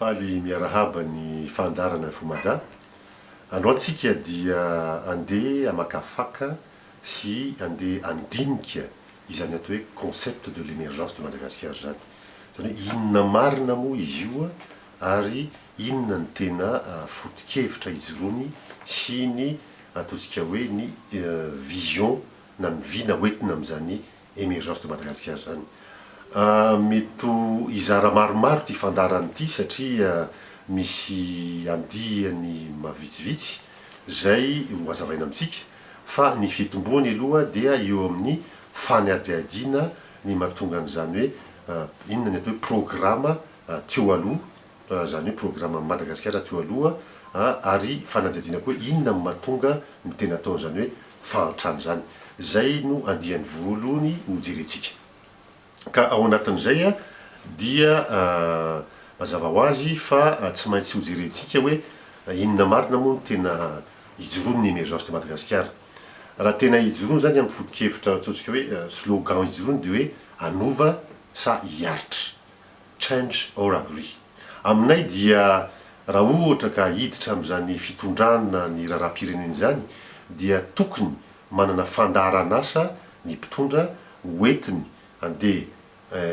Faly miarahaba ny fandarana fomada. Androantsika dia andeha amakafaka sy andeha andinika izany atao hoe concept de l'émergence de Madagascar zany. Zany hoe inona marina moa izy io ary inona ny tena foto-kevitra ijoroany sy ny ataontsika hoe ny vision na ny vy na hoentina amin'izany émergence de Madagascar zany. Mety izara maromaro ty fandarany ity satria misy andihany mavitsivitsy zay ho azavaina amintsika fa ny fitomboany aloha dia eo amin'ny fanadiadiana ny mahatonga an'izany hoe inona ny atao hoe programa teo aloha, zany hoe programa Madagascar teo aloha, ary fanadiadiana koa inona ny mahatonga ny tena ataon'izany hoe fahantrano zany. Zay no andihany voalohany ho jerentsika. Ka ao anatin'izay dia mazava ho azy fa tsy maintsy ho jerentsika hoe inona marina moa no tena ijoroany ny émergence de Madagascar. Raha tena ijoroany zany amin'ny foto-kevitra ataontsika hoe slogan ijoroany dia hoe anova sa hiaritra, change or agree. Aminay dia raha ohatra ka hiditra amin'izany fitondrana ny raharaham-pirenena zany dia tokony manana fandaharan'asa ny mpitondra hoentiny andeha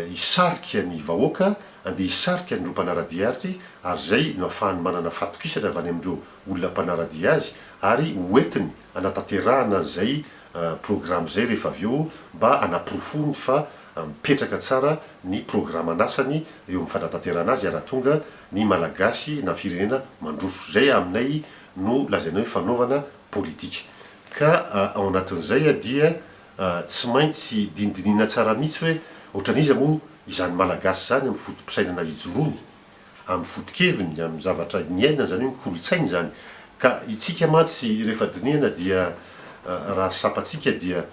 hisarika ny vahoaka, andeha hisarika ny mpanaradiaritry, ary zay no ahafahany manana fatokisana avy any amin'ireo olona mpanaradia azy, ary hoentiny anatanterahana zay programme zay rehefa avy eo mba anaporofony fa mipetraka tsara ny programan'asany eo amin'ny fanatanterahana azy ary tonga ny malagasy na firenena mandroso. Zay aminay no lazaina hoe fanaovana politika. Ka ao anatin'izay dia tsy maintsy dinidinina tsara mihitsy hoe ohatran'iza moa izany malagasy zany amin'ny fotom-pisainana ijoroany, amin'ny foto-keviny, amin'ny zavatra niaina zany hoe kolotsainy zany. Ka itsika mantsy rehefa dinihana dia raha sapatsika dia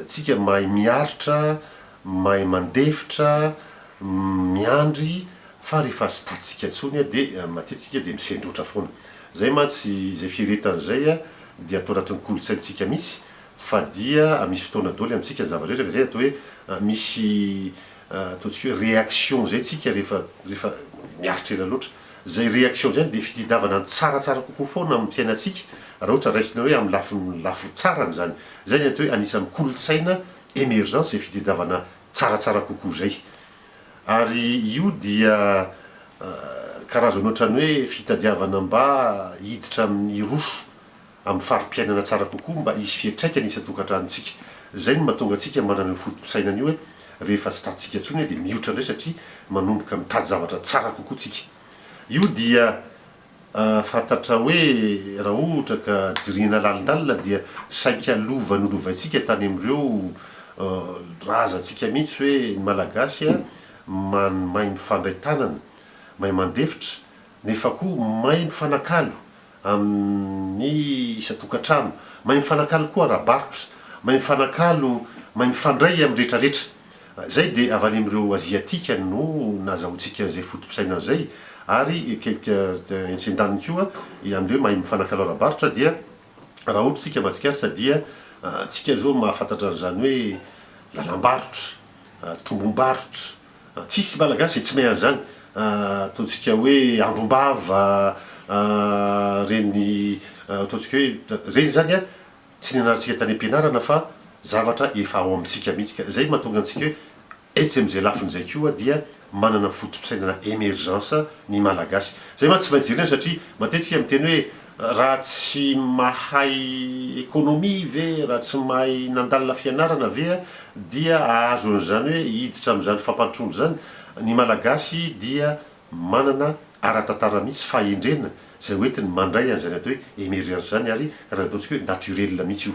tsika mahay miaritra, mahay mandefitra, miandry, fa rehefa sy tatsika tsony dia matetsika dia misendrotra foana. Zay mantsy zay fieretan'izay dia atao anatin'ny kolotsaintsika mihitsy, fa dia misy fotoana daholo amintsika ny zava-drehetra zay atao hoe misy ataontsika hoe réaction zay tsika rehefa miaritra ela loatra. Zay réaction zay dia fitadiavana tsaratsara kokoa foana amin'ny fiainantsika raha ohatra raisina hoe amin'ny lafo tsarany zany. Zay ny atao hoe anisan'ny kolotsaina émergence zay fitadiavana tsaratsara kokoa zay. Ary io dia karazany ohatrany hoe fitadiavana mba hiditra amin'ny roso amin'ny farim-piainana tsara kokoa mba hisy fiantraikany isan-tokantranontsika. Zay no mahatonga antsika manana fotom-pisainana io hoe rehefa tsy tatsika tsony dia mihoatra indray satria manomboka mitady zavatra tsara kokoa tsika. Io dia fantatra hoe raha ohatra ka jirina lalindalina dia saika lova nolovaintsika tany amin'ireo razantsika mihitsy hoe ny malagasy mahay mifandray tanana, mahay mandefitra, nefa koa mahay mifanakalo amin'ny isan-tokantrano, mahay mifanakalo koa ara-barotra, mahay mifanakalo, mahay mifandray amin'ny rehetrarehetra. Zay dia avy any amin'ireo aziatika no nazahoantsika an'izay fotom-pisainana zay. Ary quelque entsen-daniny koa amin'ireo mahay mifanakalo ara-barotra dia raha ohatra tsika mahatsikaritra dia tsika zao mahafantatra an'izany hoe lalam-barotra, tombom-barotra, tsisy malagasy tsy mahay an'izany. Ataontsika hoe androm-bava, reny ataontsika hoe reny zany tsy nianarantsika tany am-pianarana fa zavatra efa ao amintsika mihitsy. Zay mahatonga antsika hoe etsy amin'izay lafin'izay koa dia manana fotom-pisainana émergence ny malagasy. Zay mantsy tsy maintsy jerena satria matetika miteny hoe raha tsy mahay économie ve, raha tsy mahay nandalina fianarana ve dia ahazo an'izany hoe hiditra amin'izany fampandrosoana zany. Ny malagasy dia manana ara-tantara mihitsy fahendrena zay hoentiny mandray an'izany atao hoe émergence zany, ary raha ataontsika hoe naturel mihitsy io.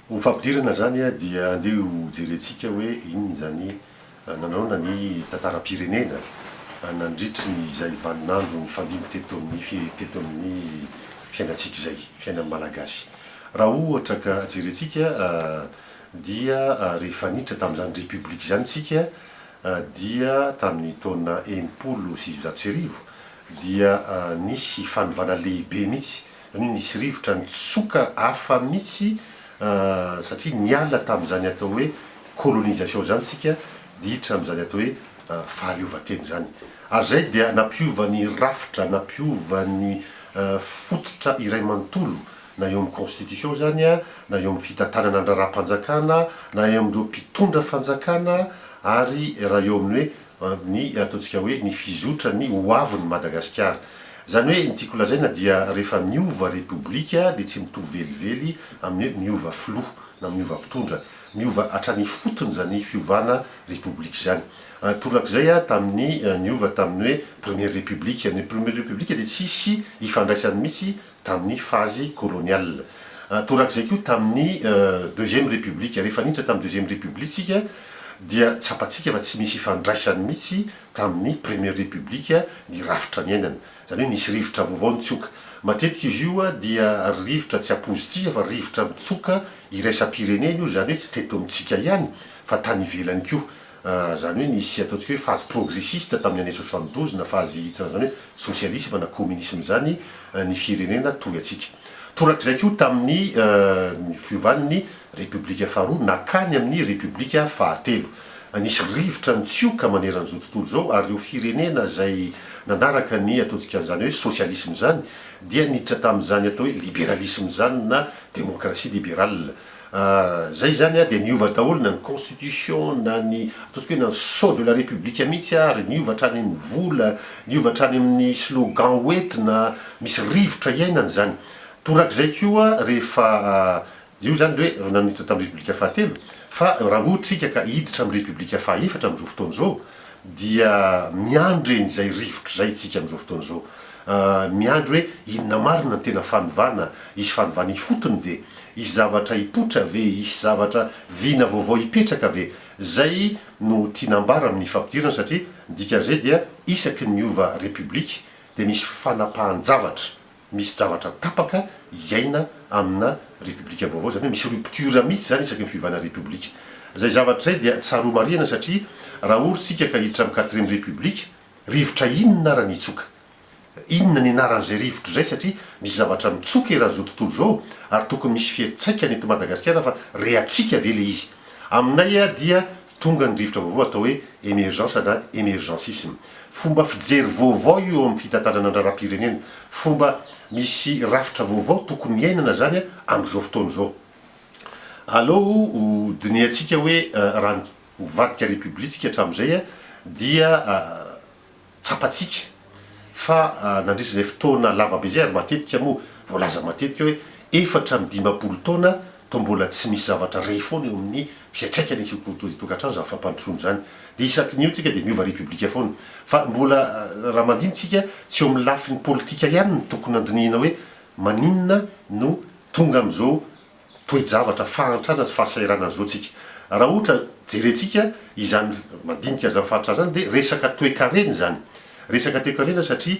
Ho fampidirana zany dia andeha ho jerentsika hoe inona zany nanaona ny tantaram-pirenena nandritry ny izay vaninandro ny fandiny teto amin'ny fiainantsika izay, fiainan'ny malagasy. Raha ohatra ka jerentsika dia rehefa niditra tamin'izany république zany tsika dia tamin'ny taona enimpolo sy sivinjato sy arivo dia nisy fanovana lehibe mihitsy, nisy rivotra nitsoka hafa mihitsy satria niala tamin'izany atao hoe colonisation zany tsika, dihitra amin'izany atao hoe fahaleovateny zany ary zay dia nampiova ny rafitra nampiova ny fototra iray manontolo na eo amin'ny constitution zany a na eo amin'ny fitantanana andraram-panjakana na eo amindreo mpitondra fanjakana ary raha eo amin'ny hoe ny ataontsika hoe ny fizotra ny hoaviny Madagasikara zany hoe ny tiako lazaina dia rehefa miova repoblika dia tsy mitovy velively amin'ny hoe miova filoha na miova mpitondra miova hatrany fotony zany fiovana repoblika zany torak'izay a tamin'ny niova tamin'ny hoe première république ny première république dia tsisy ifandraisany mihitsy tamin'ny phase coloniale torak'izay koa tamin'ny deuxième république rehefa nindra tamin'ny deuxième république tsika dia tsapatsika fa tsy misy ifandraisany mihitsy tamin'ny première république ny rafitra ny ainana zany hoe nisy rivotra vaovao nitsoka matetika izy io a dia rivotra tsy apozitia fa rivotra mitsoka iraisam-pirenena io zany hoe tsy teto amintsika ihany fa tany ivelany koa zany hoe nisy ataontsika hoe phase progressiste tamin'ny année 72 na phase zany hoe socialisme na communisme zany ny firenena toy atsika torak'izay koa tamin'ny fiovan'ny république faharoa nakany amin'ny république fahatelo nisy rivotra nitsioka maneran'izao tontolo zao ary io firenena zay nanaraka ny ataontsika zany hoe socialisme zany dia niditra tamin'izany atao hoe libéralisme zany na démocratie libérale zay zany a dia niova daholo na ny constitution na ny ataontsika hoe na ny sceau de la république mihitsy ary niova hatrany amin'ny vola niova hatrany amin'ny slogan hoentina misy rivotra iainany zany torak'izay koa rehefa io zany hoe naniditra tamin'ny république fahatelo fa raha ohatrika ka hiditra amin'ny république fahaefatra amin'izao fotoana zao dia miandro eny zay rivotra zay tsika amin'izao fotoana zao miandro hoe inona marina ny tena fanovana isy fanovana ifotony ve isy zavatra hipotra ve isy zavatra vina vaovao hipetraka ve zay no tianambara amin'ny fampidirana satria dikan'izay dia isaky ny miova république dia misy fanapahan-javatra misy zavatra tapaka iaina amina république vaovao zany hoe misy rupture mihitsy zany isaky ny fiovana république zay zavatra zay dia tsaroa marina satria raha ohatsika ka hiditra amin'ny quatrième république rivotra inona raha nitsoka inona ny anaran'izay rivotra zay satria misy zavatra mitsoka eran'izao tontolo zao ary tokony misy fiatsaikany eto Madagasikara fa reatsika ve le izy aminay a dia tonga ny rivotra vaovao atao hoe émergence na émergencisme fomba fijery vaovao io amin'ny fitantanana andraram-pirenena fomba misy rafitra vaovao tokony iainana zany amin'izao fotoana zao allo diniatsika hoe raha mivadika république hatramin'izay dia tsapatsika fa nandrisa zay fotoana lavabe zay ary matetika moa voalaza matetika hoe 450 taona to mbola tsy misy zavatra re foana eo amin'ny fiatraikany tokantrano zany fampandrosoana zany dia isaky nio tsika dia miova république foana fa mbola raha mandinitsika tsy eo amin'ny lafiny politika ihany ny tokony andinihina hoe maninona no tonga amin'izao toe-javatra fahantrana sy fahasairana an'izao tsika raha ohatra jerentsika izany mandinika zany fahantrana zany dia resaka toe-karena zany resaka toe-karena satria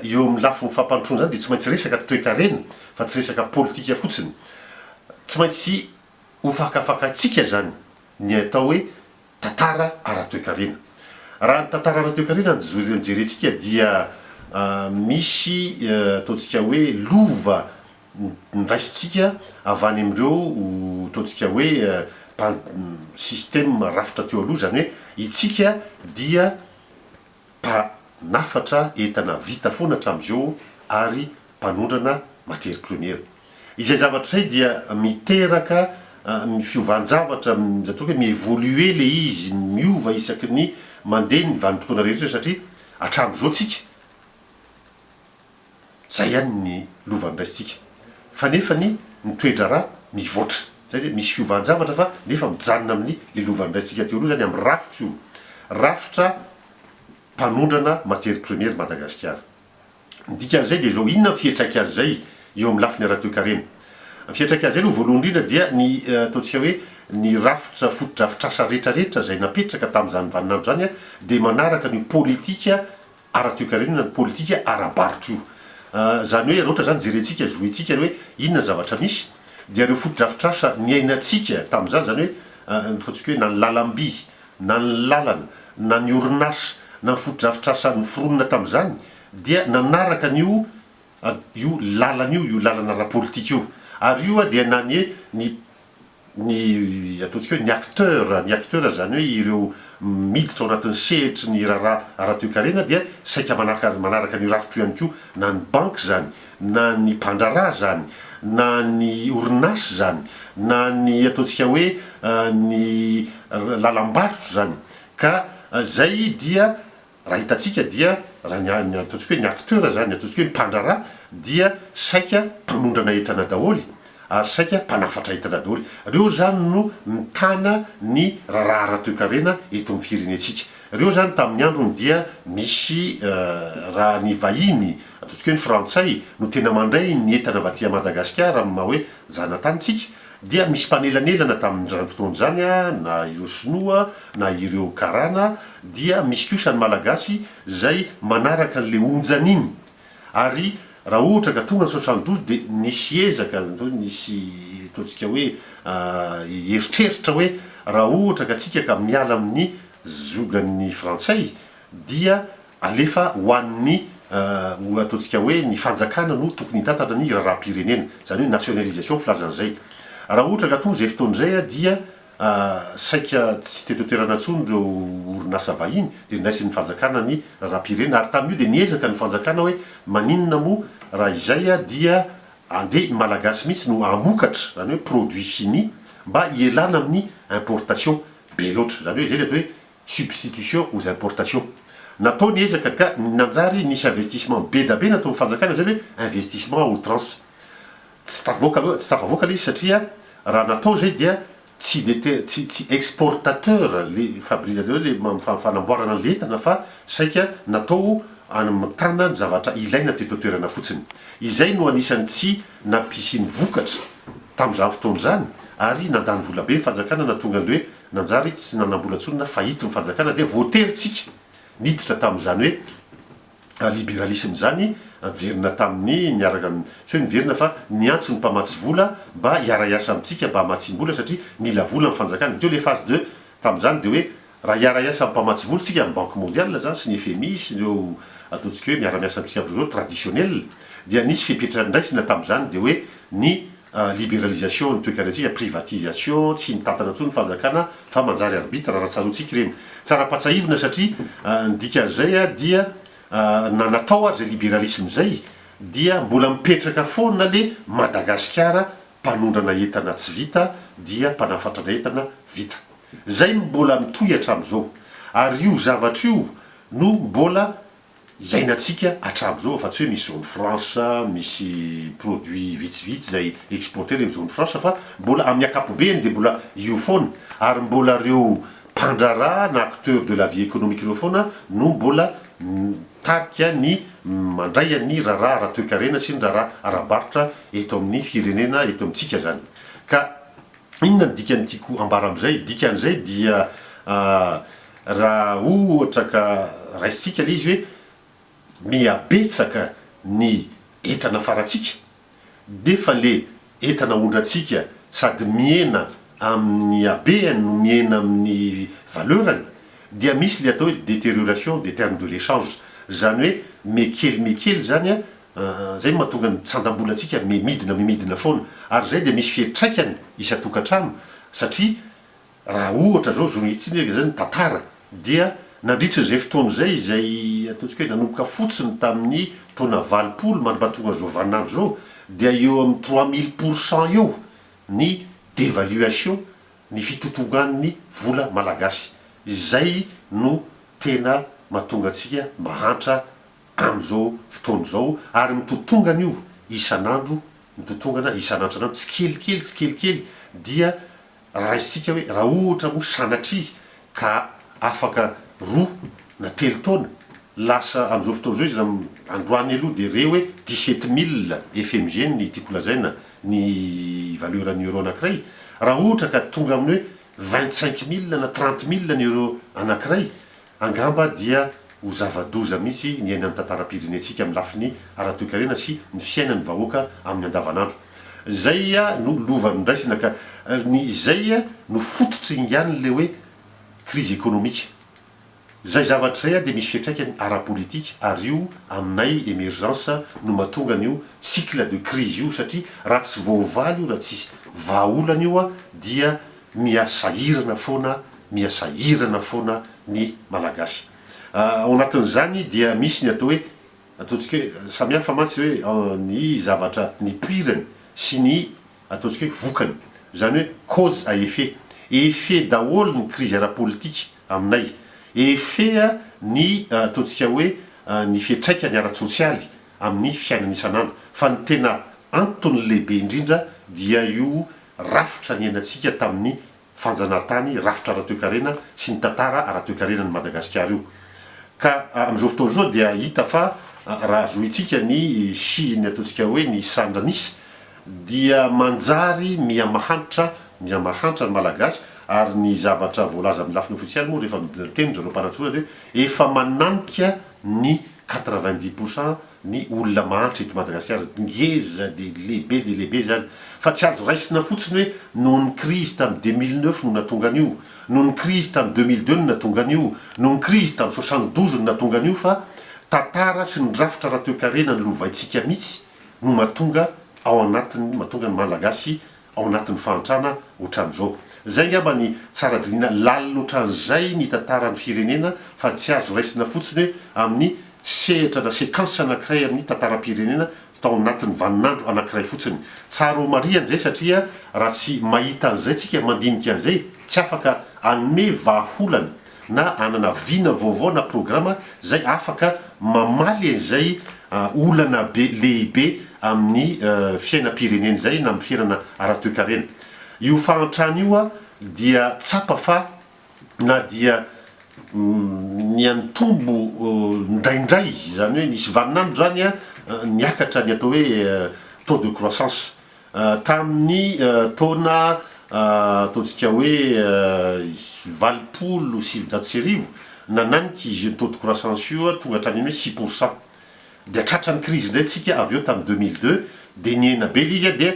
eo amin'ny lafiny fampandrosoana zany dia tsy maintsy resaka toe-karena fa tsy resaka politika fotsiny tsy maintsy ho fakafakatsika zany ny atao hoe tantara ara-toe-karena raha ny tantara ara-toe-karena nijerentsika dia misy ataontsika hoe lova niraisitsika avy any amin'ireo ataontsika hoe système rafitra teo aloha zany hoe itsika dia mpanafatra entana vita foana hatramin'izao ary mpanondrana matière première izay zavatra zay dia miteraka fiovanjavatra atao hoe mievolue le izy miova isaky ny mandeha ny vanim-potoana rehetra satria hatramin'izao tsika zay ihany ny lovandraisitsika fa nefa ny toedra raha mivoatra zay hoe misy fiovanjavatra fa nefa mijanona amin'ny le lovandraisitsika teo aloha zany amin'ny rafitra io rafitra mpanondrana matière première Madagasikara dikan'izay dia zao inona fietraika azy zay eo amin'ny lafiny ara-toe-karena fiatraika azy zay aloha voalohany indrindra dia ny ataontsika hoe ny rafitra fotodrafitrasa rehetrarehetra zay napetraka tamin'izany vaninandro zany dia manaraka ny politika ara-toe-karena na ny politika ara-barotra io zany hoe raha ohatra zany jerentsika zoentsika hoe inona zavatra misy dia reo fotodrafitrasa niainantsika tamin'izany zany hoe ataontsika hoe na ny lalam-by na ny lalana na ny orinasa na ny fotodrafitrasa ny foronina tamin'izany dia nanaraka an'io io lalana io lalana ara-politika io ary io dia nany hoe ny ny ataontsika hoe ny acteur zany hoe ireo miditra ao anatin'ny sehitry ny raharaha ara-toe-karena dia saika manaraka ny rafitro ihany koa na ny banky zany na ny mpandraraha zany na ny orinasy zany na ny ataontsika hoe ny lalam-barotra zany ka zay dia raha hitantsika dia raha ny ataontsika hoe ny acteur zany ataontsika hoe ny mpandraraha dia saika mpamondrana entana daholy ary saika mpanafatra entana daholy reo zany no mitana ny raharaha ara-toe-karena eto amin'ny firenentsika reo zany tamin'ny androny dia misy raha ny vahiny ataontsika hoe ny frantsay no tena mandray ny entana vaty Madagasikara amin'ny maha hoe janatanytsika dia misy mpanelanelana tamin'izany fotoana zany na ireo sinoa na ireo karana dia misy kosa ny malagasy zay manaraka an'le onjan'iny ary raha ohatra ka tonga ny 72 dia nisy ezaka nisy ataontsika hoe eritreritra hoe raha ohatra ka tsika ka miala amin'ny zogan'ny frantsay dia alefa hoan'ny ataontsika hoe ny fanjakana no tokony hitantana ny raharaha-pirenena zany hoe nationalisation filazan'izay raha ohatra ka tonga zay fotoana zay dia saika tsy tetotoerana ntsony reo orinasa vahiny dia naisy ny fanjakana ny raharaha-pirenena ary tamin'io dia niezaka ny fanjakana hoe maninona moa raha izay dia andeha malagasy mihitsy no amokatra zany hoe produit fini mba hielana amin'ny importation be loatra zany hoe zay le atao hoe substitution aux importations natao niezaka ka nanjary nisy investissement be da be natao fanjakana zany hoe investissement à outrance tsy tafavoaka le izy satria raha natao zay dia tsy exportateur le fabricateur le fanamboarana le entana fa saika natao amitana ny zavatra ilaina tetotoerana fotsiny izay no anisany tsy nampisy ny vokatra tamin'izany fotoana zany ary nandany vola be ny fanjakana na tonga le hoe nanjary tsy nanambola-tsony na fahity ny fanjakana dia voateritsika niditra tamin'izany hoe libéralisme zany verina tamin'ny niaraka tsy hoe niverina fa niantso ny mpamatsy vola mba hiara-iasa amintsika mba hamatsiam-bola satria mila vola ny fanjakana teo le phase 2 tamin'izany dia hoe raha hiara-iasa amin'ny mpamatsy vola tsika amin'ny banque mondiale zany sy ny FMI sy ireo ataontsika hoe miara-miasa amintsika amin'izao traditionnel dia nisy fipetraindraisina tamin'izany dia hoe ny libéralisation ny toe-karentsika privatisation tsy mitantana ntsony ny fanjakana fa manjary arbitre raha tsaroantsika ireny tsara patsahivina satria ny dikan'izay dia na natao ary zay libéralisme zay dia mbola mipetraka foana le Madagasikara mpanondrana entana tsy vita dia mpanafatrana entana vita zay mbola mitohy hatramin'izao ary io zavatra io no mbola iainantsika hatramin'izao fa tsy hoe misy zone franche misy produit vitsivitsy zay exporter le zone franche fa mbola amin'ny ankapobeny dia mbola io foana ary mbola reo mpandraraha na acteur de la vie économique ireo foana no mbola tarika ny mandray ny raharaha ara-toe-karena sy ny raharaha ara-barotra eto amin'ny firenena eto amintsika zany ka inona ny dikany tiako ambara amin'izay dikan'izay dia raha ohatra ka raisitsika le izy hoe miabetsaka ny entana farantsika defa le entana ondratsika sady miena amin'ny habeny no miena amin'ny valeurany dia misy le atao hoe détérioration des termes de l'échange zany hoe mekely zany zay mahatonga ny tsandam-bolantsika mimidina foana ary zay dia misy fiatraikany isa-tokantrano satria raha ohatra zao zonitsiny zany tantara dia nandritra zay fotoana zay ataontsika hoe nanomboka fotsiny tamin'ny taona 20 manombatonga zao vaninandro zao dia eo amin'ny 3000% eo ny dévaluation ny fitotongan'ny vola malagasy zay no tena mahatonga antsika mahantra amin'izao fotoana zao ary mitotongana io isan'andro mitotongana isan'andro tsy kelikely dia raisitsika hoe raha ohatra mo sanatry ka afaka 2 na 3 taona lasa amin'izao fotoana zao izy androany aloha dia reo hoe 17000 FMG ny tiako lazaina ny valeuran'ny euro anankiray raha ohatra ka tonga amin'ny hoe 25000 na 30000 ny euro anankiray angamba dia ho zava-doza mihitsy ny ainan'ny tantaram-pirenentsika amin'ny lafiny ara-toe-karena sy ny fiainan'ny vahoaka amin'ny andavanandro zay no lovan'ndraisina ka zay no fototry ingany le hoe crise économique zay zavatra zay dia misy fiantraikany ara-politika ary io aminay émergence no mahatonga an'io cycle de crise io satria raha tsy voavaly io raha tsisy vahaolana io a dia miasahirana foana ny malagasy. Ao anatin'izany dia misy ny atao hoe ataontsika hoe samihafa mantsy hoe ny zavatra ny puirany sy ny ataontsika hoe vokany, zany hoe cause à effet daholo ny crise ara-politika aminay, effet ny ataontsika hoe ny fiantraikany ara-tsosialy amin'ny fiainana isan'andro, fa ny tena antony lehibe indrindra dia io rafitra ny ainantsika tamin'ny fanjanahantany, rafitra ara-toe-karena sy ny tantara ara-toe-karena ny Madagasikara io. Ka amin'izao fotoana izao dia hita fa raha zointsika ny ny ataontsika hoe ny sandranisy dia manjary miamahanitra ny malagasy, ary ny zavatra voalaza amin'ny lafiny ofisialy moa rehefa miteny zareo mpanatsora dia efa mananika ny 90% ny olona mahantra eto Madagasikara, ngeza de lehibe zany, fa tsy azo raisina fotsiny hoe noho ny crise tamin'ny 2009 no natonga an'io, noho ny crise tamin'ny 2002 no natonga an'io, noho ny crise tamin'ny 72 no natonga an'io, fa tantara sy ny rafitra ara-toe-karena ny lovaintsika mihitsy no mahatonga ny malagasy ao anatin'ny fahantrana ohatran'izao. Zay ngamba ny tsara diniana lalina ohatran'izay ny tantaran'ny firenena, fa tsy azo raisina fotsiny hoe amin'ny sehatra na séquence anankiray amin'ny tantaram-pirenena tao anatin'ny vaninandro anankiray fotsiny. Tsara mariany zay satria raha tsy mahita an'izay tsika mandinika an'izay tsy afaka anome vahaolana na anana vina vaovao na programa zay afaka mamaly an'izay olana lehibe amin'ny fiainam-pirenena zay na amin'ny fiainana ara-toe-karena. Io fahantrana io a dia tsapa fa na dia ny antombo ndraindray, zany hoe misy vaninandro zany a niakatra ny atao hoe taux de croissance tamin'ny taona ataontsika hoe 20 nananiky izy taux de croissance io tonga hatrany hoe 6%. Dia tratran'ny crise indray tsika avy eo tamin'ny 2002 dia niena be izy a dia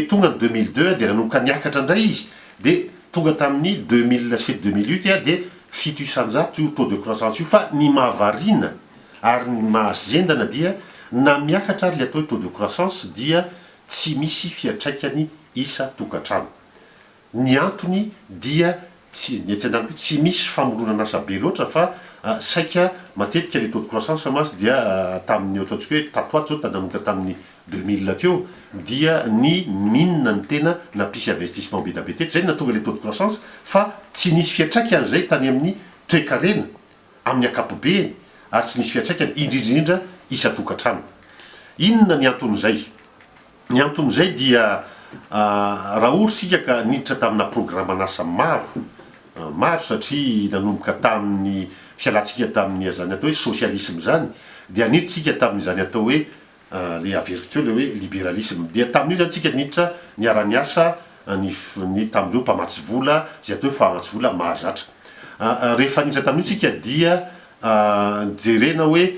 tonga ny 2002 dia nanomboka niakatra indray izy dia tonga tamin'ny 2007-2008 a dia 700 io taux de croissance io, fa ny mahavarina ary ny mahazendana dia na miakatra le atao hoe taux de croissance dia tsy misy fiantraikany isa tokantrano. Ny antony dia tsy misy famoronana asa be loatra fa saika matetika le taux de croissance masy dia tamin'ny ataontsika hoe tatoato zao tananomboka tamin'ny 2000 teo dia ny mine ny tena nampisy investissement be da be teto, zay natonga le taux de croissance, fa tsy nisy fiantraikany zay tany amin'ny toe-karena amin'ny akapobeany, ary tsy nisy fiantraikany indrindrindra isa tokantrano. Inona ny anton'izay? Ny anton'izay dia raha ohatra sika ka niditra tamina programan'asa maro satria nanomboka tamin'ny fialantsika tamin'ny zany atao hoe socialisme zany, dia niditsika tamin'izany atao hoe le averiko le hoe libéralisme, dia tamin'io zany tsika niditra niara-niasa ny tamin'ireo mpamatsy vola zay atao hoe mpamatsy vola mahazatra. Rehefa niditra tamin'io tsika dia jerena hoe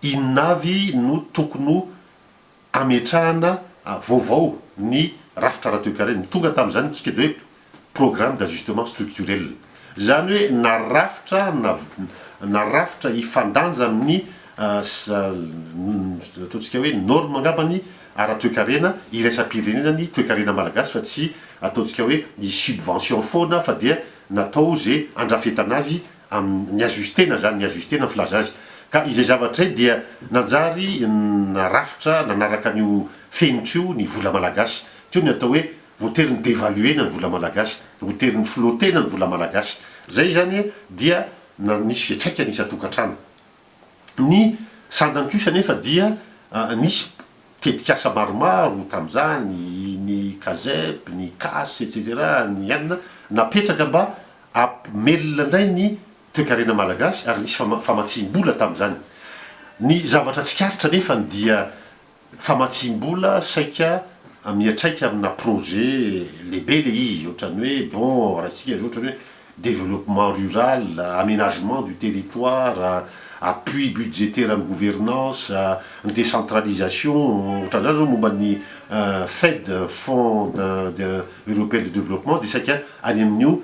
inonavy no tokony ametrahana vaovao ny rafitra ara-toe-karena. Tonga tamin'izany tsika de hoe programme d'ajustement structurel, zany hoe na rafitra ifandanja amin'ny ataontsika hoe norme angambany ara-toe-karena iraisam-pirenena ny toe-karena malagasy, fa tsy ataontsika hoe ny subvention foana fa dia natao zay andrafetana azy ny ajustena zany, ny ajustena filaza azy. Ka izay zavatra zay dia nanjary na rafitra nanaraka an'io fenitra io ny vola malagasy, teo ny atao hoe voatery ny dévaluena ny vola malagasy, voatery ny flotena ny vola malagasy. Zay zany dia nisy fiantraikany isa tokantrano. Ny sandany kosa nefa dia nisy tetikasa maromaro tamin'izany, ny CASEP, ny CAS etc, ny anina napetraka mba amelona indray ny toe-karena malagasy, ary nisy famatsim-bola tamin'izany. Ny zavatra tsikaritra nefa dia famatsim-bola saika miatraika amina projet lehibe le izy, ohatrany hoe bon raha tsika ohatrany hoe développement rural, aménagement du territoire, appui budgétaire en gouvernance, décentralisation, ohatran'izany zao momba ny FED, Fonds européen de développement, dia saika any amin'io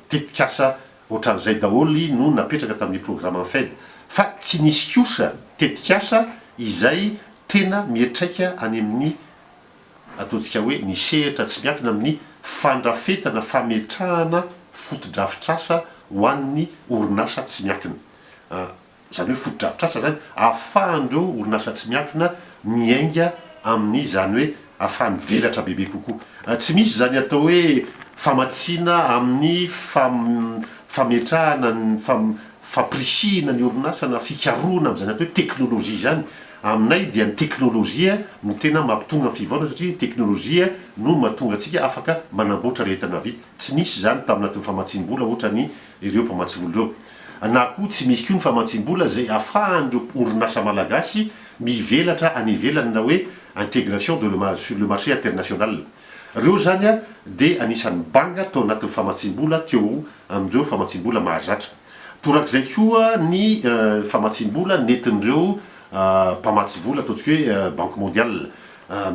tetikasa ohatran'izay daholy no napetraka tamin'ny programme fed fa tsy nisy kosa tetikasa izay tena mietraika any amin'ny ataontsika hoe nisehatra tsy miankina amin'ny fandrafetana fametrahana fotodrafitrasa ho an'ny orinasa tsy miankina zany hoe fotodrafitrasa zany ahafahandreo orinasa tsy miankina miainga amin'ny zany hoe ahafahany velatra bebe kokoa tsy misy zany atao hoe famatsiana amin'ny fametrahana ny fampirisihana ny orinasa na fikaroana am'zany atao hoe teknôlôjia zany aminay dia ny teknôlôjia no tena mampitonga ny fivaona satria teknôlôjia no mahatonga antsika afaka manamboatra rehetana vita tsy nisy zany taminatin'ny famatsim-bola ohatra ny ireo mpamatsy vola reo na koa tsy misy koa ny famatsim-bola zay ahafahandreo orinasa malagasy mivelatra any ivelany na hoe intégration sur le marché international reo zany a de anisan'ny banga tao anatin'ny famatsim-bola teo amindreo famatsim-bola mahazatra torak'izay koa ny famatsim-bola nentin'ireo mpamatsy vola ataontsika hoe banque mondiale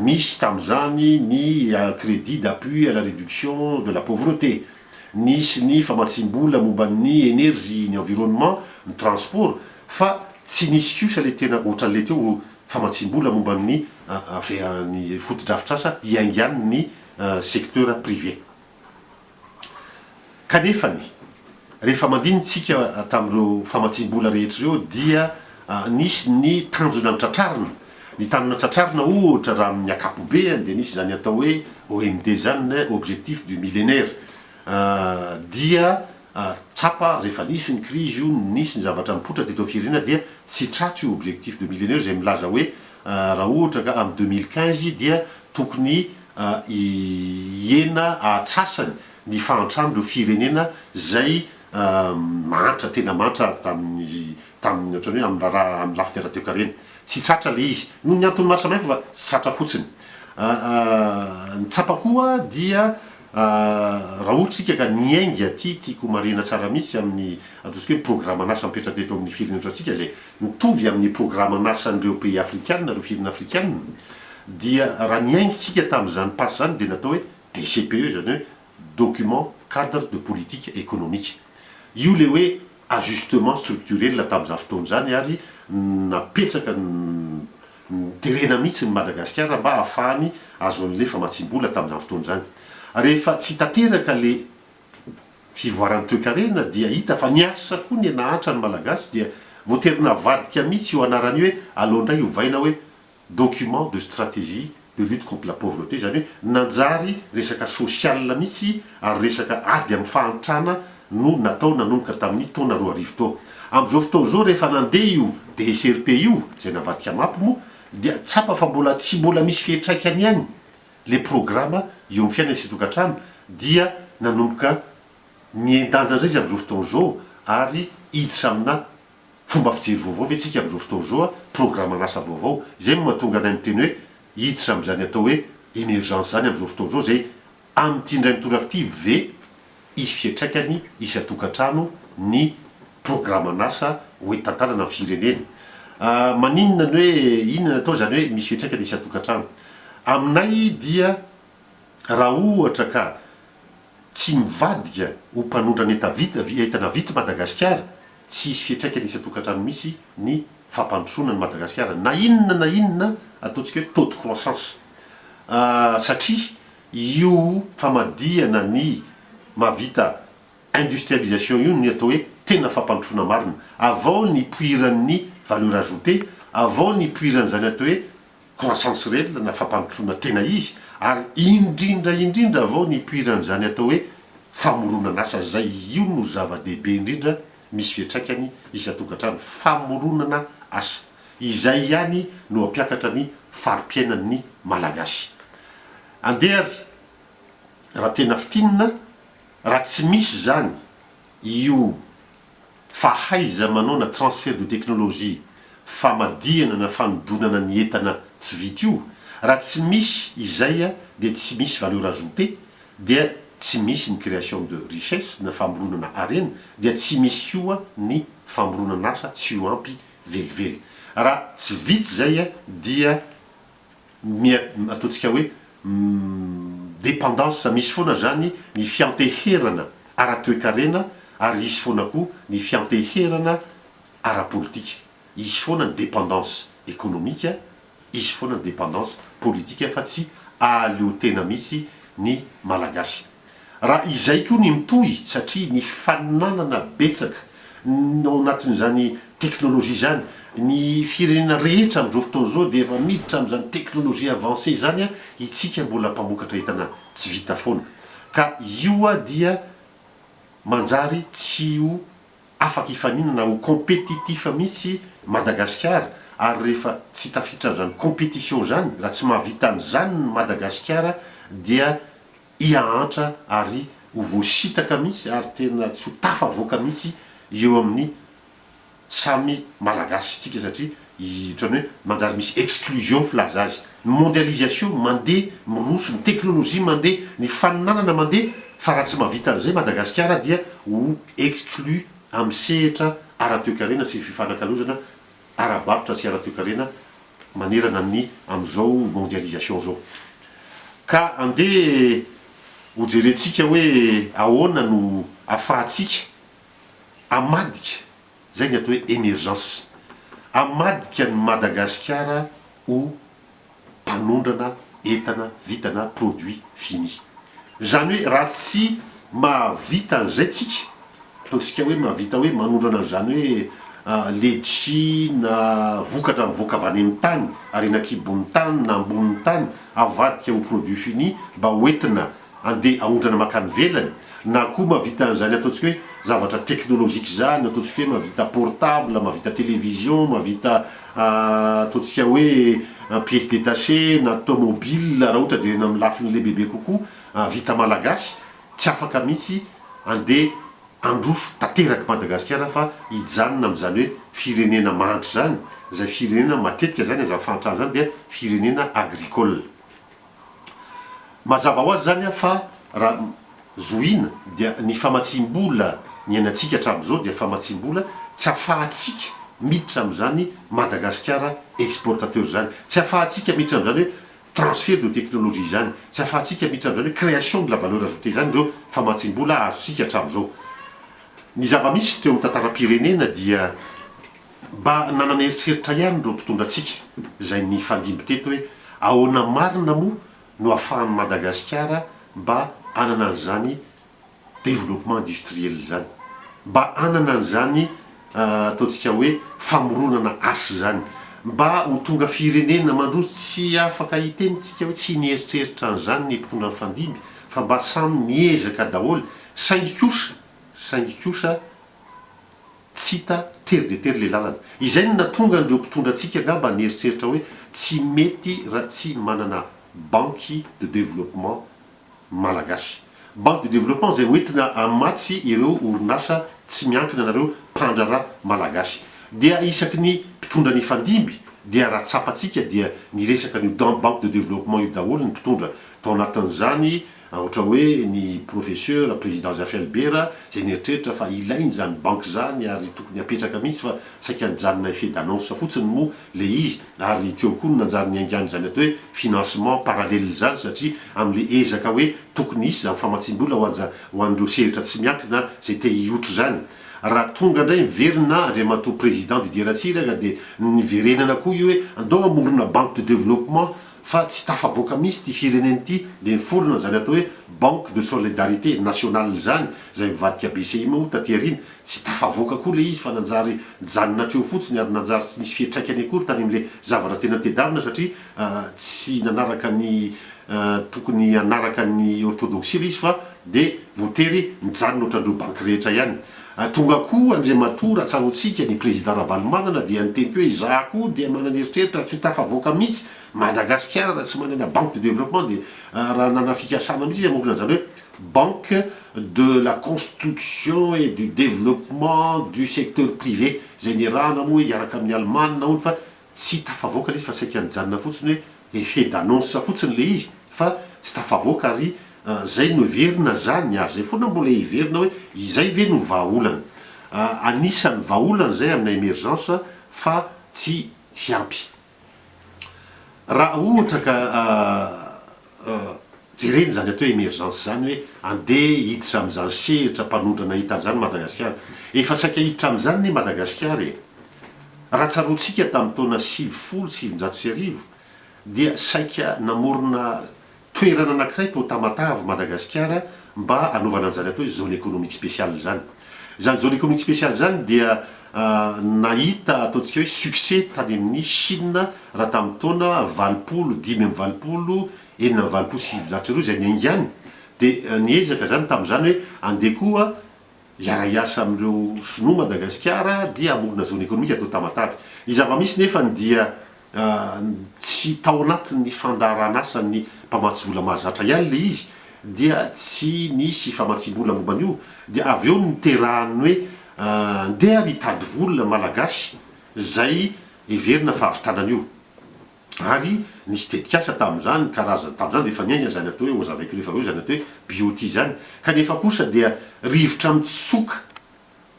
misy tam'izany ny crédit d'appui à la réduction de la pauvreté nisy ny famatsim-bola momban'ny énergie ny environnement ny transport fa tsy nisy kosa le tena ohatran'le teo famatsim-bola momban'ny ny fotodrafitrasa iaingany ny secteur privé kanefany rehefa mandinitsika tamin'ireo famatsim-bola rehetra reo dia nisy ny tanjona ny tratrarina ny tanjona tratrarina ohatra raha amin'ny akapobeany de nisy zany atao hoe OMD zany objectif du millénaire dia tsapa rehefa nisy ny crise io nisy ny zavatra mipotra teto firenena dia tsy tratry io objectif de millénaire zay milaza hoe raha ohatra ka amin'ny 2015 dia tokony iena atsasany ny fahantrano reo firenena zay mantra tena mantra tamin'ny ohatrany hoe amin'ny raha amin'ny lafiny ara-toe-karena tsy tratra le izy no ny antony maro samihafa fa tsy tratra fotsiny ny tsapa koa dia raha ohatritsika ka niainga tiako marina tsara mihitsy amin'ny ataontsika hoe programme anasa mipetraka teto amin'ny firenena atsika zay mitovy amin'ny programme anasan'ireo pays africaine reo firenena africaine dia raha niaingitsika tamin'izany pasy zany de natao hoe DCPE zany hoe document cadre de politique économique io le hoe ajustement structurel tamin'izany fotoana zany ary napetraka terena mihitsy ny Madagasikara mba ahafahany azo an'le famatsim-bola tamin'izany fotoana zany rehefa tsy tanteraka le fivoaran'ny toe-karena dia hita fa niasa koa ny nahantra ny malagasy dia voaterina vadika mihitsy io anarany hoe alohandray ovaina hoe document de stratégie de lutte contre la pauvreté zany hoe nanjary resaka sosiala mihitsy ary resaka ady amin'ny fahantrana no natao nanomboka tamin'ny taona 2000 tao am'izao fotoana zao rehefa nandeha io DSRP io zay navadika mapy mo dia tsapa fa mbola tsy mbola misy fiantraikany ihany le programme eo amin'ny fiainana sy tokantrano dia nanomboka miendanja indray izy am'izao fotoana zao ary hiditra amina fomba fijery vaovao ve tsika am'izao fotoana zao programme anasa vaovao zay mahatonga anay miteny hoe hiditra am'izany atao hoe émergence zany am'izao fotoana zao zay am'ity ndray mitoraky ity ve isy fiantraikany isy atokantrano ny programme anasa hoe tantarana amin'ny firenena maninona ny hoe inona atao zany hoe misy fiantraikany isy atokantrano aminay dia raha ohatra ka tsy mivadika ho mpanondrana entana vita Madagasikara tsy isy fiantraikany isy atokantrano misy ny fampandrosoana ny Madagasikara na inona ataontsika hoe taux de croissance satria io famadihana ny mahavita industrialisation io ny atao hoe tena fampandrosoana marina avao ny puiran'ny valeur ajoutée avao ny puiran'zany atao hoe croissance réelle na fampandrosoana tena izy ary indrindra avao ny puiran'zany atao hoe famoronana asa zay io no zava-dehibe indrindra misy fiantraikany isy atokantrano famoronana asa izay ihany no ampiakatra ny farim-piainan'ny malagasy andehary raha tena fitinina raha tsy misy zany io fahaiza manao na transfert de technologie famadihana na fanodonana ny entana tsy vita io raha tsy misy izay dia tsy misy valeur ajoutée dia tsy misy ny création de richesse na famoronana arena dia tsy misy koa ny famoronana asa tsy ho ampy velively raha tsy vita zay dia ataontsika hoe dépendance misy foana zany ny fianteherana ara-toe-karena ary isy foana koa ny fianteherana ara-politika, isy foana ny dépendance économique, isy foana ny dépendance politique fa tsy aleo tena mihitsy ny malagasy. Raha izay koa ny mitohy satria ny faninanana betsaka ao anatin'izany teknôlôjia zany, ny firenena rehetra amin'izao fotoana zao dia efa miditra amin'izany teknôlôjia avancé zany a, itsika mbola mpamokatra entana tsy vita foana. Ka io a dia manjary tsy ho afaka hifaninana ho compétitif mihitsy Madagasikara, ary rehefa tsy tafiditra amin'izany compétition zany, raha tsy mahavita an'izany Madagasikara dia hiahantra ary ho voasitaka mihitsy ary tena tsy ho tafavoaka mihitsy eo amin'ny samy malagasy tsika, satria ohatrany hoe manjary misy exclusion filaza azy. Mondialisation mandeha miroso, ny teknôlôjia mandeha, ny faninanana mandeha, fa raha tsy mahavita an'izay Madagasikara dia ho exclu amin'ny sehatra ara-toe-karena sy fifanakalozana ara-barotra sy ara-toe-karena manerana amin'ny amin'izao mondialisation zao. Ka andeha ho jerentsika hoe ahoana no ahafahantsika amadika, zay ny atao hoe émergence, amadika ny Madagasikara ho mpanondrana entana vitana produit fini. Zany hoe raha tsy mahavita an'izay tsika, ataontsika hoe mahavita hoe manondrana zany hoe letchi na vokatra mivoaka avy any amin'ny tany, ary enankibon'ny tany na ambonin'ny tany, avadika ho produit fini mba hoentina andeha ahondrana makany velany, na koa mahavita an'izany ataontsika hoe zavatra teknôlôjika zany, ataontsika hoe mahavita portable, mahavita télévision, mahavita ataontsika hoe pièce détachée na automobile, raha ohatra jerena amin'ny lafiny lehibehibe kokoa, vita malagasy, tsy afaka mihitsy andeha androso tanteraky Madagasikara fa hijanona amin'izany hoe firenena mandry zany, izay firenena matetika zany azafantra zany dia firenena agricole. Mazava ho azy zany a fa raha zoina dia ny famatsim-bola ny ainantsika hatramin'izao dia famatsim-bola tsy ahafahantsika miditra amin'izany Madagasikara exportateur zany, tsy ahafahantsika miditra amin'izany hoe transfert de technologie zany, tsy ahafahantsika miditra amin'izany hoe création de la valeur ajoutée zany reo famatsim-bola azontsika hatramin'izao. Ny zava-misy teo amin'ny tantaram-pirenena dia mba nanana eritreritra ihany reo mpitondra antsika, izay ny fandimby teto hoe ahoana marina moa no ahafahan'ny Madagasikara mba anana an'izany développement industriel zany, mba anana an'izany ataontsika hoe famoronana asy zany, mba ho tonga firenena mandroso tsy afaka hitenitsika hoe tsy nieritreritra an'izany ny mpitondra ny fandimby, fa mba samy miezaka daholo, saingy kosa tsy hita tery de tery le lalana. Izay no natonga andreo mpitondra antsika ngamba nieritreritra hoe tsy mety raha tsy manana banque de développement malagasy. Banque de développement zay hoentina amatsy ireo orinasa tsy miankina nareo mpandrara malagasy. Dia isaky ny mpitondra ny fandimby dia raha tsapatsika dia ny resaka ny banque de développement io daholo ny mpitondra, tao anatin'izany ohatra hoe ny professeur président Jafelbera zay nieritreritra fa ilainy zany banque zany ary tokony apetraka mihitsy fa saika nijanona effet d'annonce fotsiny moa le izy, ary teo koa no nanjary niaingany zany atao hoe financement parallèle zany, satria amin'le ezaka hoe tokony isy zany famatsim-bola ho an'ireo sehatra tsy miankina zay te hiotro zany. Raha tonga indray miverina Andriamatoa président Didier Ratsiraka dia niverenana koa io hoe andao amorona banque de développement fa tsy tafavoaka mihitsy ty fireneny ity, dia niforona zany atao hoe banque de solidarité nationale zany, zay mivadika BCI moa taty arina, tsy tafavoaka koa le izy fa nanjary janona treo fotsiny ary nanjary tsy nisy fiantraikany akory tany amin'le zavatra tena tedavina, satria tsy nanaraka ny tokony hanaraka ny orthodoxie le izy fa dia voatery mijanona ohatrandreo banque rehetra ihany. Tonga koa Andriamatoa Ratsarotsika ny président Ravalomanana dia niteny hoe izaho koa dia manana eritreritra tsy tafavoaka mihitsy Madagasikara raha tsy manana banque de développement, dia raha nana fikasana mihitsy amorona zany hoe banque de la construction et du développement du secteur privé, zay ny rahana moa hiaraka amin'ny Allemana ony, fa tsy tafavoaka le izy fa saika nijanona fotsiny hoe effet d'annonce fotsiny le izy fa tsy tafavoaka, ary zay no verina zany ary zay foana mbola hiverina hoe izay ve no vahaolana, anisan'ny vahaolana zay amina émergence fa tsy ampy. Raha ohatra ka jereny zany atao émergence zany hoe andeha hiditra amin'izany sehatra mpanondrana hita an'izany Madagasikara. Efa saika hiditra amin'izany ny Madagasikara e. Raha tsaroantsika tamin'ny taona 710 dia saika namorona toerana anankiray tao Tamatave Madagasikara mba anaovana an'izany atao hoe zone économique spéciale zany. Zany zone économique spéciale zany dia nahita ataontsika hoe succès tany amin'ny Chine raha tamin'ny taona 520 720 zay niaingany. Dia niezaka zany tamin'izany hoe andeha koa hiara-hiasa amin'ireo Sinoa Madagasikara dia amorona zone économique atao Tamatave. Ny zava-misy nefa dia tsy tao anatin'ny fandaharan'asa ny mpamatsy vola mahazatra ihany le izy, dia tsy nisy famatsim-bola momba an'io, dia avy eo niterahany hoe andeha hitady vola malagasy zay heverina fahavitanan'io. Ary nisy tetikasa tamin'izany karazana tamin'izany dia efa niaina zany atao hoe aux avec rehefa eo zany atao hoe bioty zany, kanefa kosa dia rivotra mitsoka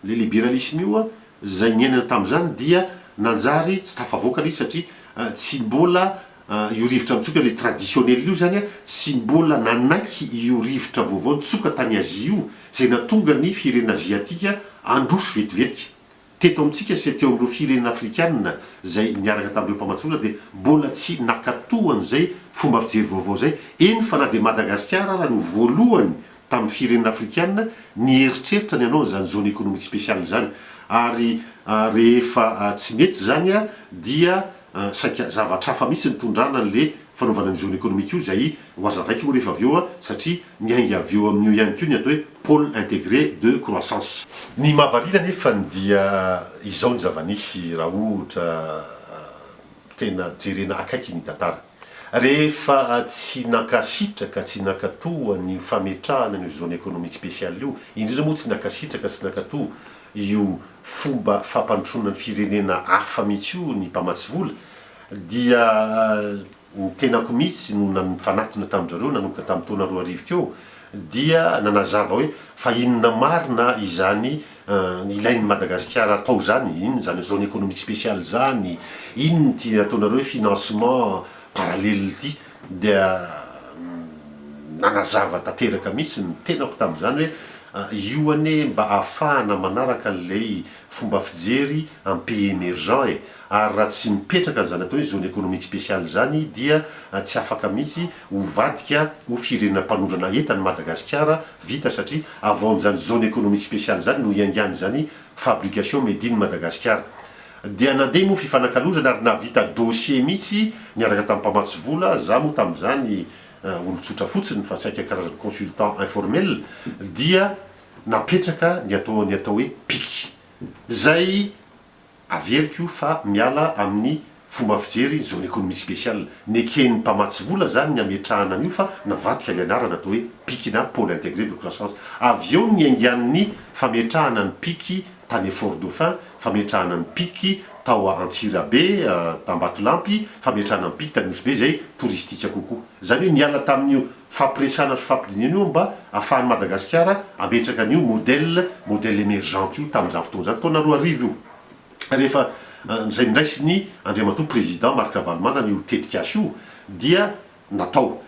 le libéralisme io zay niainana tamin'izany dia nanjary tsy tafavoaka izy satria tsy mbola io rivotra mitsoka le traditionnel io zany tsy mbola nanaiky io rivotra vaovao nitsoka tany Azia io zay natonga ny firenena aziatika androfo vetivetika. Teto amintsika sy teo amin'ireo firenena afrikanina zay niaraka tamin'ireo mpamatsy vola dia mbola tsy nakatohany zay fomba fijery vaovao zay. Eny fa na dia Madagasikara raha no voalohany tamin'ny firenena afrikanina nieritreritra ny anao zany zone économique spéciale zany. Ary rehefa tsy mety zany dia saika zavatra hafa mihitsy nitondrana le fanaovana ny zone économique io zay hoazavaiko moa rehefa avy eo satria miaingy avy eo amin'io ihany koa ny atao hoe pôle intégré de croissance. Ny mahavarina nefa dia izao ny zava-nisy raha ohatra tena jerena akaiky ny tantara. Rehefa tsy nakasitraka tsy nakatoa ny fametrahana ny zone économique spéciale io, indrindra moa tsy nakasitraka sy nakatoa io fomba fampandrosoana ny firenena hafa mihitsy io ny mpamatsy vola, dia ny tenako mihitsy no nanifanatona tamin'izareo nanomboka tamin'ny taona 2000 teo, dia nanazava hoe fa inona marina izany ilain'ny Madagasikara atao zany, inona zany zone économique spéciale zany, inona ty ataonareo hoe financement parallèle ity. Dia nanazava tanteraka mihitsy ny tenako tamin'izany hoe io ane mba ahafahana manaraka an'ilay fomba fijery en pays émergent ary raha tsy mipetraka zany atao hoe zone économique spéciale zany dia tsy afaka mihitsy hovadika ho firenena mpanondrana entany Madagasikara vita, satria avy amin'izany zone économique spéciale zany no iangany zany fabrication made in Madagasikara. Dia nandeha moa fifanakalozana ary navita dossier mihitsy niaraka tamin'ny mpamatsy vola, za moa tamin'izany olon-tsotra fotsiny fa saika karazana consultant informel, dia napetraka ny atao hoe PIC zay averiko io fa miala amin'ny fomba fijery zone économique spéciale. Neken'ny mpamatsy vola zany ny ametrahana an'io fa navadika ny anarana atao hoe PIC na pôle intégré de croissance. Avy eo ny aingan'ny fametrahana ny PIC tany Fort Dauphin, fametrahana ny PIC tao Antsirabe Tambatolampy, fametrahana ny PIC tany Nosy be zay touristika kokoa. Zany hoe niala tamin'io fampiresana sy fampidinina io mba ahafahan'ny Madagasikara ametraka an'io modèle émergent io tamin'izany fotoana zany taona 2000 io. Rehefa zay ndraisy ny andriamatoa président Marc Ravalomanana io tetikasa io dia natao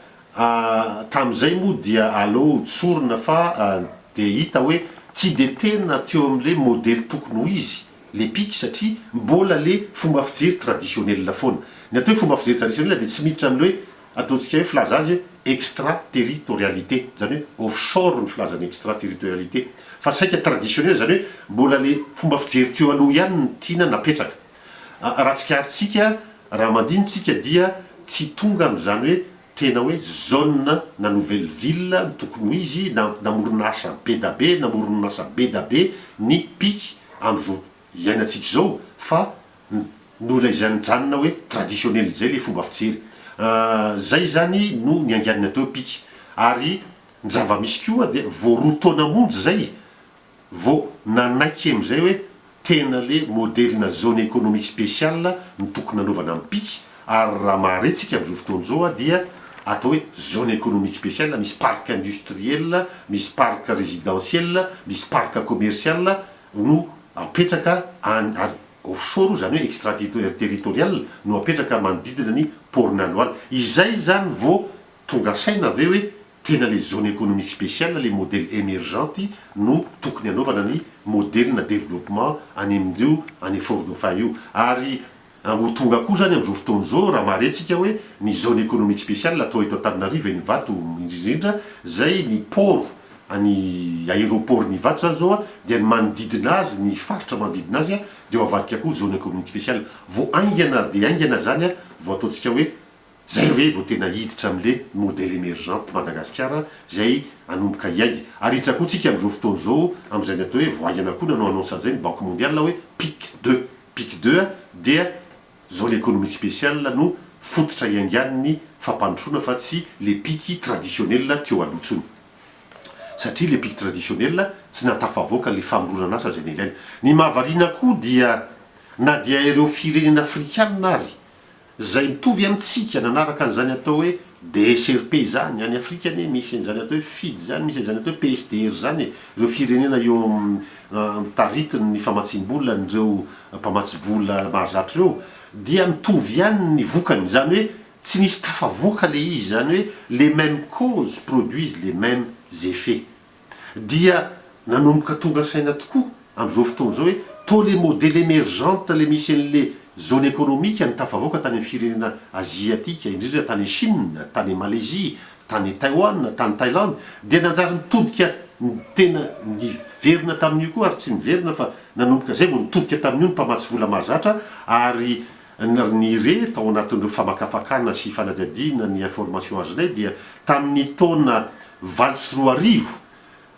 tamin'izay moa dia aleo tsorina fa dia hita hoe tsy de tena teo amin'le modèle tokony ho izy le PIC satria mbola le fomba fijery traditionnel foana. Ny atao hoe fomba fijery traditionnel dia tsy miditra amin'le hoe ataontsika hoe filaza azy extraterritorialité, zany hoe offshore ny filazany extraterritorialité, fa saika traditionnel zany hoe mbola le fomba fijery teo aloha ihany ny tiana napetraka. Raha tsikarintsika raha mandinitsika dia tsy tonga amin'izany hoe tena hoe zone na nouvelle ville no tokony ho izy namorona asa be da be, namorona asa be da be ny PIC amin'izao iainantsika zao, fa nolaizany janona hoe traditionnel zay le fomba fijery. Zay zany no nianganina atao PIC. Ary ny zava-misy koa dia vao roa taona monjy zay vao nanaiky amin'izay hoe tena le modelina zone économique spéciale no tokony nanaovana amin'ny PIC. Ary raha maharetsika amin'izao fotoana zao dia atao hoe zone économique spéciale, misy parc industriel, misy parc résidentiel, misy parc commercial no apetraka offshore zany hoe extraterritorial no apetraka manodidina ny portna loala. Izay zany vao tonga saina avy hoe tena le zone économique spéciale le modèle émergente no tokony anaovana ny modelina développement any amin'ireo any Fort-Dauphin io ary ho tonga koa zany amin'izao fotoana zao raha maharentsika hoe ny zone économique spéciale atao eto Antananarivo ny vato indrindra zay ny port any aéroport ny vato zany zao dia ny manodidina azy ny faritra manodidina azy dia avadika koa zone économique spéciale vao aingana dia aingana zany vao ataontsika hoe zay hoe vao tena hiditra am'le modèle émergente Madagasikara zay anomboka iainga ary hitra koa tsika amin'izao fotoana zao amin'izay atao hoe voaingana koa nanao annonce an'izay ny Banque mondiale hoe PIC 2 PIC 2 dia zone économique spéciale no fototra iangan'ny fampandrosoana fa tsy le pic traditionnel teo alotsony satria le pic traditionnel tsy natafavoaka le famoronana asa zay ilaina ny mahavariana koa dia na dia ireo firenena afrikanina ary zay mitovy amintsika nanaraka an'izany atao hoe DSRP zany any Afrika ane misy an'izany atao hoe FID zany misy an'izany atao hoe PSDR zany ireo firenena eo taritiny ny famatsim-bola n'ireo mpamatsy vola mahazatra ireo dia mitovy ihany ny vokany zany hoe tsy nisy tafavoaka le izy zany hoe les mêmes causes produisent les mêmes effets dia nanomboka tonga saina tokoa amin'izao fotoana zao hoe to le modèle émergente le misy an'le zone économique ny tafavoaka tany amin'ny firenena asiatika indrindra tany Chine tany Malaisie tany Taïwan tany Thaïlande dia nanjary mitodika tena niverina tamin'io koa ary tsy niverina fa nanomboka zay vao nitodika tamin'io ny mpamatsy vola mahazatra ary ny re tao anatin'ireo famakafakana sy fanadihadiana ny information azonay dia tamin'ny taona 24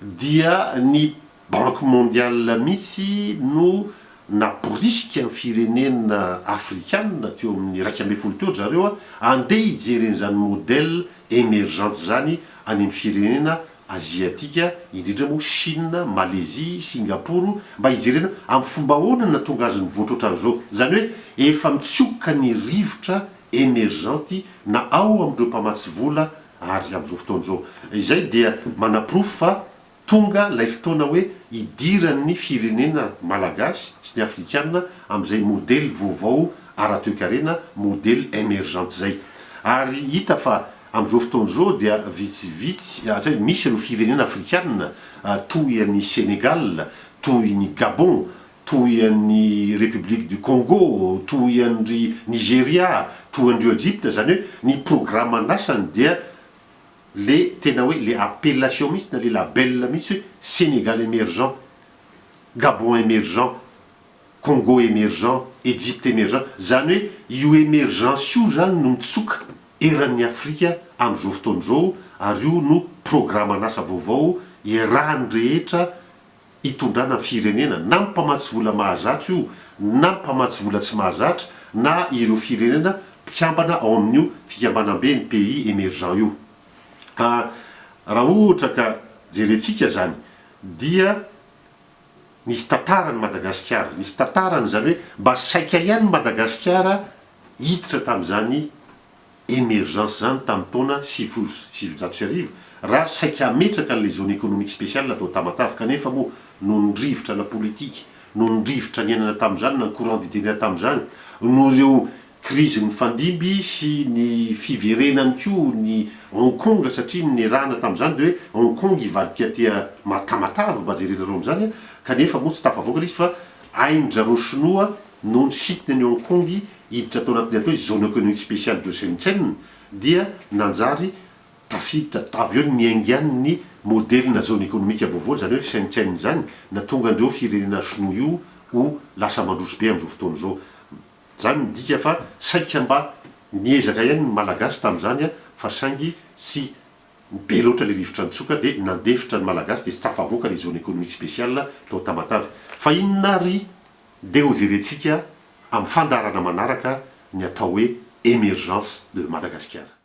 dia ny Banque mondiale mihitsy no naporisika ny firenena afrikanina teo amin'ny 1.7 teo zareo andeha hijeren'izany modèle émergente zany any amin'ny firenena asiatika indrindra moa Chine, Malaisie, Singapour mba hijerena amin'ny fomba ahoana na tonga azy nivoatra ohatran'izao zany hoe efa mitsioka ny rivotra émergente na ao amin'ireo mpamatsy vola ary amin'izao fotoana zao izay dia manaprofo fa tonga lay fotoana hoe idiran'ny firenena malagasy sy ny afrikanina amin'izay modèle vaovao ara-toe-karena modèle émergente zay ary hita fa amin'izao fotoana zao dia vitsivitsy misy ireo firenena afrikanina toy an'ny Sénégal toy ny Gabon toy an'ny République du Congo toy an'ny Nigeria toy an'ireo Egypte zany hoe ny programme an'asany dia le tena hoe le appellation mihitsy na le label mihitsy hoe Sénégal émergent Gabon émergent Congo émergent Égypte émergent zany hoe io émergence io zany no mitsoka eran'ny Afrika amin'izao fotoana zao ary io no programme an'asa vaovao irahany rehetra hitondrana ny firenena na mpamatsy vola mahazatra io na mpamatsy vola tsy mahazatra na ireo firenena mpiambana ao amin'io fikambanam-be ny pays émergent io raha ohatra ka jerentsika zany dia nisy tantarany Madagasikara nisy tantarany zany hoe mba saika ihany Madagasikara hiditra tamin'izany émergence zany tamin'ny taona 1970 raha saika ametraka n'le zone économique spéciale atao Tamatave kanefa moa no nirivotra la politique no nirivotra ny ainana tamin'izany na ny courant d'idée tamin'izany no ireo crise ny fandimby sy ny fiverenany koa ny Hong Kong satria ny rana tamin'izany de hoe Hong Kong ivadika tia Tamatave mba jerenareo amin'izany kanefa moa tsy tafavoaka izy fa aindrzareo sinoa no nisitiny ny Hong Kong hiditra tao anatin'ny atao hoe zone économique spéciale de Shenzhen dia nanjary tafiditra avy eo miaingany ny modèle zone économique vaovao zany hoe Shenzhen zany na tonga andreo firenena sinoa io ho lasa mandroso be amin'izao fotoana zao zany midika fa saika mba niezaka ihany ny malagasy tamin'izany fa saingy sy be loatra le rivotra nitsoka de nandefitra ny malagasy de tsy tafavoaka le zone économique spéciale tao Tamatave fa inona ry de ho jerentsika amin'ny fandarana manaraka ny atao hoe émergence de Madagasikara